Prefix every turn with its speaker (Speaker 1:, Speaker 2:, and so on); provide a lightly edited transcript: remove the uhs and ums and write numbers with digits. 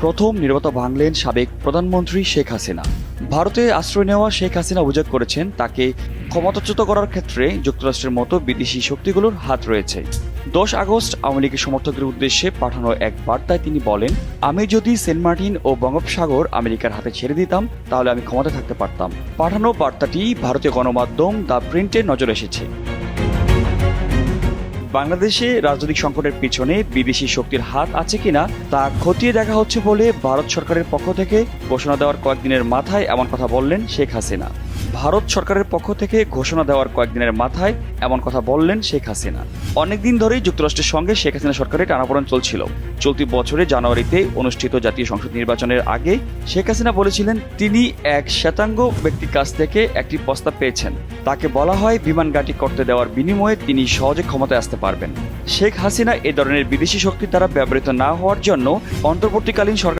Speaker 1: প্রথম নীরবতা ভাঙলেন সাবেক প্রধানমন্ত্রী শেখ হাসিনা। ভারতে আশ্রয় নেওয়া শেখ হাসিনা অভিযোগ করেছেন তাকে ক্ষমতাচ্যুত করার ক্ষেত্রে যুক্তরাষ্ট্রের মতো বিদেশি শক্তিগুলোর হাত রয়েছে। 10 আগস্ট আওয়ামী লীগের সমর্থকদের উদ্দেশ্যে পাঠানো এক বার্তায় তিনি বলেন, আমি যদি সেন্ট মার্টিন ও বঙ্গোপসাগর আমেরিকার হাতে ছেড়ে দিতাম তাহলে আমি ক্ষমতায় থাকতে পারতাম। পাঠানো বার্তাটি ভারতীয় গণমাধ্যম দ্য প্রিন্টে নজর এসেছে। বাংলাদেশে রাজনৈতিক সংকটের পিছনে বিদেশি শক্তির হাত আছে কিনা তা খতিয়ে দেখা হচ্ছে বলে ভারত সরকারের পক্ষ থেকে ঘোষণা দেওয়ার কয়েকদিনের মাথায় এমন কথা বললেন শেখ হাসিনা। ভারত সরকারের পক্ষ থেকে ঘোষণা দেওয়ার কয়েকদিনের মাথায় এমন কথা বললেন শেখ হাসিনা। অনেকদিন ধরেই যুক্তরাষ্ট্রের সঙ্গে শেখ হাসিনা সরকারের টানাপোড়েন চলছিল। চলতি বছরে জানুয়ারিতে অনুষ্ঠিত জাতীয় সংসদ নির্বাচনের আগে শেখ হাসিনা বলেছিলেন তিনি এক শ্বেতাঙ্গ ব্যক্তির কাছ থেকে একটি প্রস্তাব পেয়েছেন। তাকে বলা হয় বিমান ঘাঁটি করতে দেওয়ার বিনিময়ে তিনি সহজে ক্ষমতায় আসতে পারবেন। শেখ হাসিনা এ ধরনের বিদেশি শক্তির দ্বারা ব্যবহৃত না হওয়ার জন্য অন্তর্বর্তীকালীন সরকার